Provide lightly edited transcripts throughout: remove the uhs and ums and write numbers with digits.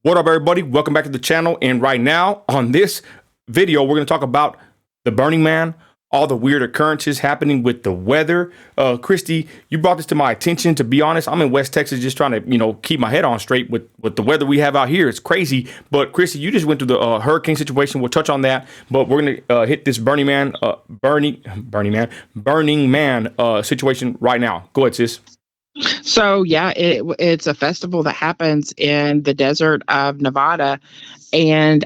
What up, everybody? Welcome back to the channel. And right now on this video, we're going to talk about the Burning Man, all the weird occurrences happening with the weather. Christy, you brought this to my attention. To be honest, I'm in West Texas just trying to, keep my head on straight with the weather we have out here. It's crazy. But Christy, you just went through the hurricane situation. We'll touch on that. But we're going to hit this Burning Man situation right now. Go ahead, sis. So yeah, it's a festival that happens in the desert of Nevada, and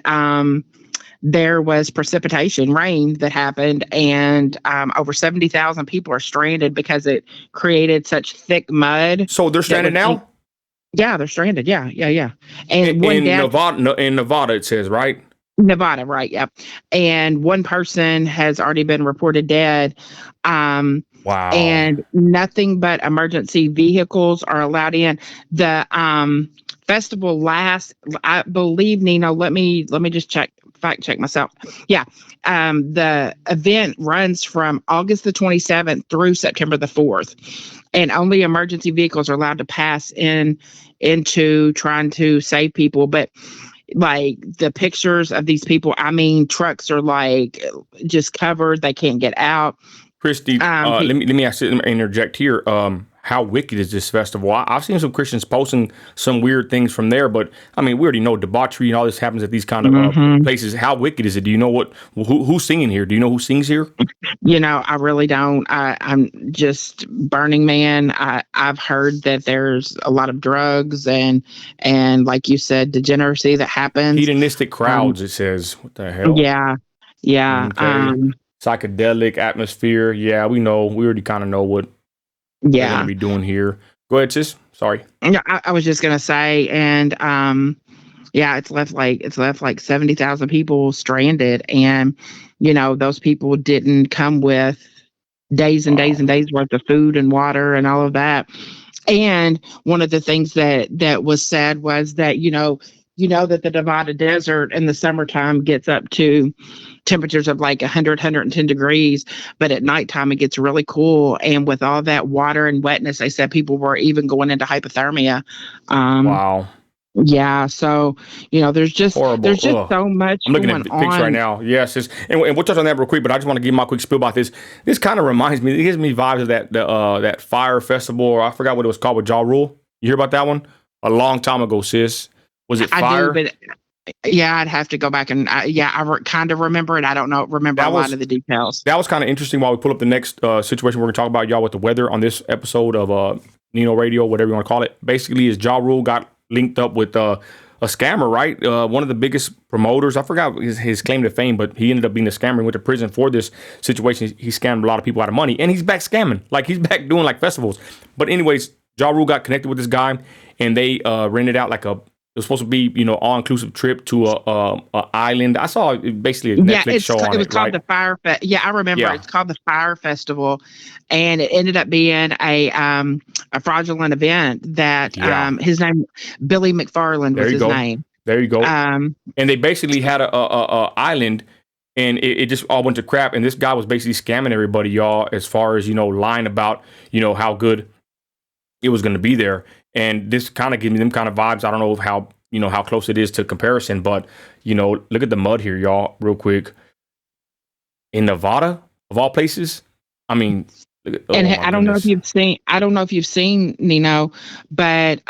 there was precipitation, rain that happened, and over 70,000 people are stranded because it created such thick mud. So they're stranded now? Yeah, they're stranded. Yeah. And in Nevada, it says, right? Nevada, right? Yep. And one person has already been reported dead. Wow. And nothing but emergency vehicles are allowed in. The festival lasts, I believe, Nino, let me just fact check myself. Yeah. The event runs from August the 27th through September the 4th. And only emergency vehicles are allowed to pass into trying to save people. But like the pictures of these people, I mean, trucks are like just covered. They can't get out. Christy, let me interject here. How wicked is this festival? I've seen some Christians posting some weird things from there, but I mean, we already know debauchery and all this happens at these kind of places. How wicked is it? Do you know who's singing here? Do you know who sings here? I really don't. I'm just Burning Man. I've heard that there's a lot of drugs and like you said, degeneracy that happens. Hedonistic crowds, it says. What the hell? Yeah. Okay. Psychedelic atmosphere. Yeah, we know. We already kind of know what they're going to be doing here. Go ahead, sis. Sorry. Yeah, I was just going to say, and it's left like 70,000 people stranded, and those people didn't come with days and days and days worth of food and water and all of that. And one of the things that was said was that that the Nevada desert in the summertime gets up to temperatures of like 100, 110 degrees, but at nighttime it gets really cool. And with all that water and wetness, they said people were even going into hypothermia. Wow. Yeah, so there's just horrible. There's just so much. I'm looking at the pics right now. Yes, and we'll touch on that real quick. But I just want to give my quick spiel about this. This kind of reminds me. It gives me vibes of that fire festival. Or I forgot what it was called with Ja Rule. You hear about that one? A long time ago, sis. Was it fire? I do, but I'd have to go back and I kind of remember it. I don't remember a lot of the details. That was kind of interesting. While we pull up the next situation we're going to talk about, y'all, with the weather on this episode of Nino Radio, whatever you want to call it. Basically, is Ja Rule got linked up with a scammer, right? One of the biggest promoters. I forgot his claim to fame, but he ended up being a scammer and went to prison for this situation. He scammed a lot of people out of money, and he's back scamming. Like, he's back doing like festivals. But anyways, Ja Rule got connected with this guy, and they rented out like it was supposed to be, all-inclusive trip to a island. I saw basically a Netflix show on it. It was called the Fire Fest. Yeah, I remember. Yeah. It's called the Fire Festival, and it ended up being a fraudulent event that his name, Billy McFarland was his name. There you go. And they basically had a island, and it just all went to crap. And this guy was basically scamming everybody, y'all, as far as, lying about, how good it was going to be there. And this kind of gives me them kind of vibes. I don't know how close it is to comparison, but look at the mud here, y'all, real quick. In Nevada, of all places, I mean, and I don't know if you've seen Nino, but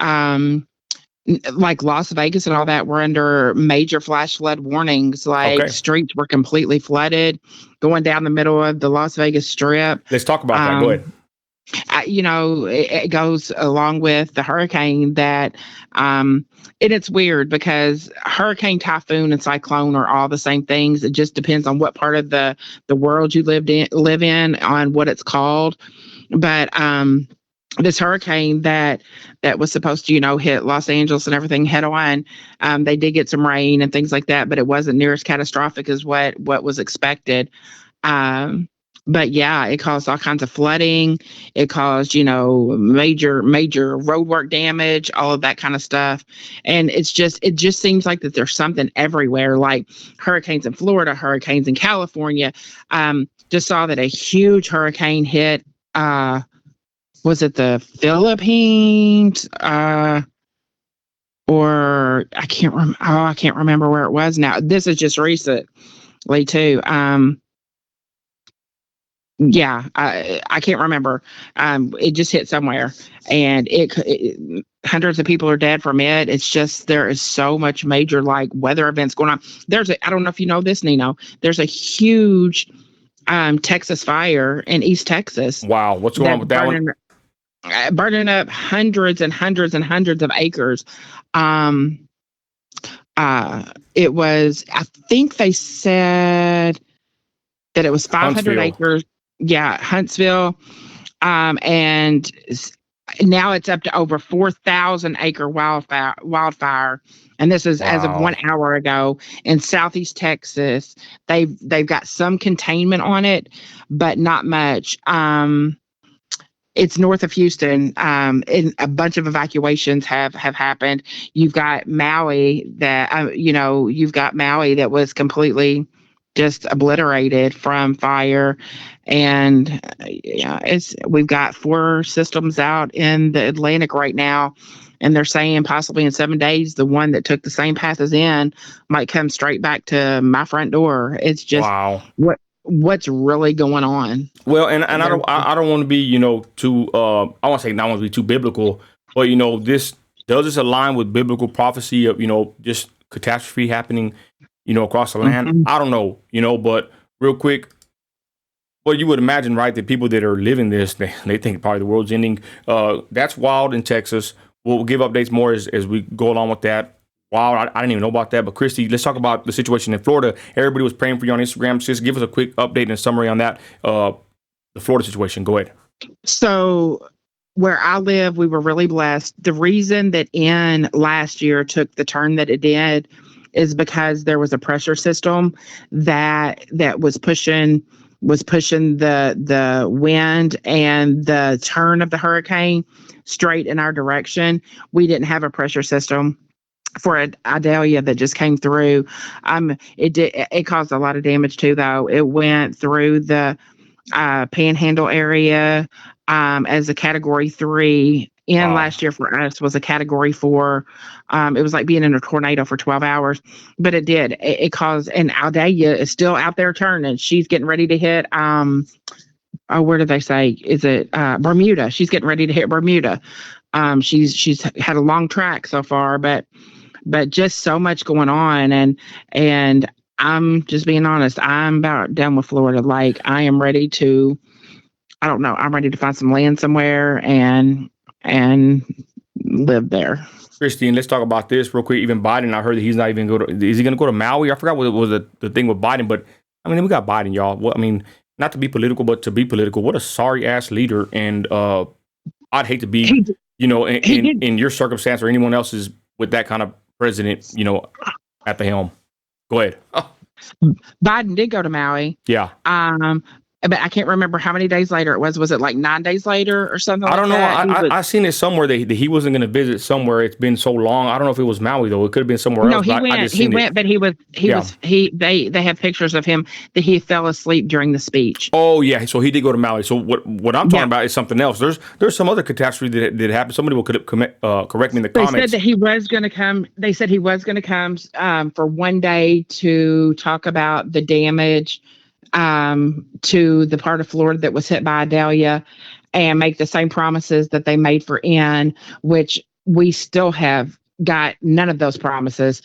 like Las Vegas and all that were under major flash flood warnings. Like streets were completely flooded, going down the middle of the Las Vegas Strip. Let's talk about that. Go ahead. It goes along with the hurricane that, and it's weird because hurricane, typhoon, and cyclone are all the same things. It just depends on what part of the world you live in on what it's called. But this hurricane that was supposed to, hit Los Angeles and everything head on, they did get some rain and things like that, but it wasn't near as catastrophic as what was expected. But yeah, it caused all kinds of flooding. It caused, major roadwork damage, all of that kind of stuff. And it just seems like that there's something everywhere, like hurricanes in Florida, hurricanes in California. Just saw that a huge hurricane hit, was it the Philippines? or I can't remember where it was now. This is just recently too. Yeah, I can't remember. It just hit somewhere, and hundreds of people are dead from it. It's just there is so much major like weather events going on. I don't know if you know this, Nino. There's a huge Texas fire in East Texas Wow, what's going on that's with that one? burning up hundreds and hundreds and hundreds of acres. Um, it was, I think they said that it was 500 Huntsville. acres. Yeah, Huntsville. And now it's up to over 4,000 acre wildfire. And this is as of Wow. 1 hour ago in Southeast Texas. They've got some containment on it, but not much. It's north of Houston, and a bunch of evacuations have happened. You've got Maui you've got Maui that was completely just obliterated from fire, and yeah, we've got 4 systems out in the Atlantic right now, and they're saying possibly in 7 days, the one that took the same path as in might come straight back to my front door. It's just Wow. what's really going on. Well, and I don't want to be, too I want to say not want to be too biblical, but this does this align with biblical prophecy of, just catastrophe happening, across the land? Mhm. I don't know, but real quick, well, you would imagine, right, that people that are living this, they think probably the world's ending. That's wild in Texas. We'll give updates more as we go along with that. Wow, I didn't even know about that. But Christy, let's talk about the situation in Florida. Everybody was praying for you on Instagram. Just give us a quick update and summary on that. The Florida situation. Go ahead. So where I live, we were really blessed. The reason that in last year took the turn that it did is because there was a pressure system that was pushing the wind and the turn of the hurricane straight in our direction. We didn't have a pressure system for Idalia that just came through. It caused a lot of damage too, though. It went through the Panhandle area as a Category 3. And Wow. last year for us was a Category 4. It was like being in a tornado for 12 hours, but it did. It caused, and Aldalia is still out there turning. She's getting ready to hit. Where did they say? Is it Bermuda? She's getting ready to hit Bermuda. She's had a long track so far, but just so much going on, and I'm just being honest. I'm about done with Florida. Like I am ready to. I don't know. I'm ready to find some land somewhere and live there. Christine, let's talk about this real quick. Even Biden, I heard that he's not even going to. Is he going to go to Maui? I forgot what was the thing with Biden, but I mean, we got Biden, y'all. Well, I mean, not to be political, but to be political. What a sorry ass leader, and I'd hate to be, He he did. in your circumstance or anyone else's with that kind of president, at the helm. Go ahead. Biden did go to Maui. Yeah. But I can't remember how many days later it was. Was it like 9 days later or something I like don't know. that? I seen it somewhere that he wasn't going to visit somewhere. It's been so long. I don't know if it was Maui though. It could have been somewhere No, else. he But I went. just He seen it. went, but he was. He Yeah. was. They have pictures of him that he fell asleep during the speech. Oh yeah. So he did go to Maui. So what I'm talking Yeah. about is something else. There's some other catastrophe that happened. Somebody will correct me in the They said comments. that he was going to come. They said he was going to come for one day to talk about the damage to the part of Florida that was hit by Idalia and make the same promises that they made for N, which we still have got none of those promises.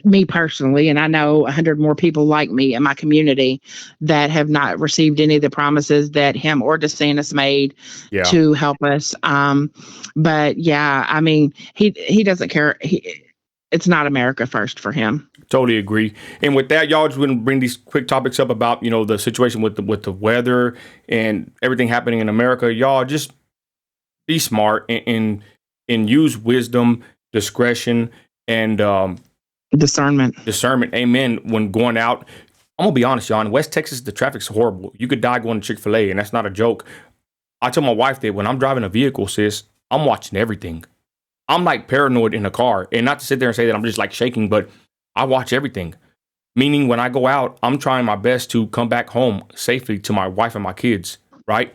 Me personally, and I know 100 more people like me in my community that have not received any of the promises that him or DeSantis made Yeah. to help us. But yeah, I mean, he doesn't care. It's not America first for him. Totally agree. And with that, y'all just want to bring these quick topics up about the situation with the weather and everything happening in America. Y'all just be smart and use wisdom, discretion, and Discernment. discernment. Amen. When going out, I'm gonna be honest, y'all. In West Texas, the traffic's horrible. You could die going to Chick-fil-A, and that's not a joke. I tell my wife that when I'm driving a vehicle, sis, I'm watching everything. I'm like paranoid in the car, and not to sit there and say that I'm just like shaking, but I watch everything. Meaning, when I go out, I'm trying my best to come back home safely to my wife and my kids. Right?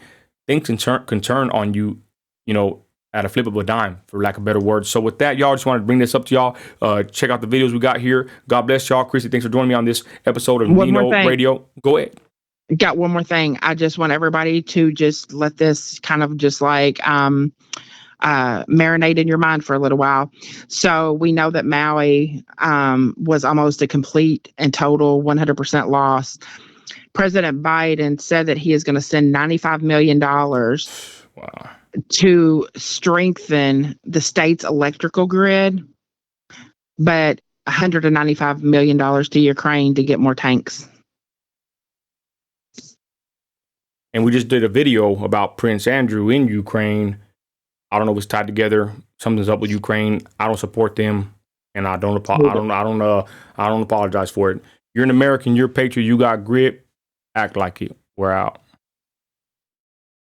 Things can turn on you, you know, at a flip of a dime, for lack of better words. So with that, y'all, just wanted to bring this up to y'all. Check out the videos we got here. God bless y'all. Chrissy, thanks for joining me on this episode of Nino Radio. Go ahead. Got one more thing. I just want everybody to just let this kind of just like marinate in your mind for a little while. So we know that Maui was almost a complete and total 100% loss. President Biden said that he is going to send $95 million wow. to strengthen the state's electrical grid, but $195 million to Ukraine to get more tanks. And we just did a video about Prince Andrew in Ukraine. I don't know if it's tied together. Something's up with Ukraine. I don't support them, and I don't apologize for it. You're an American. You're a patriot. You got grit. Act like it. We're out.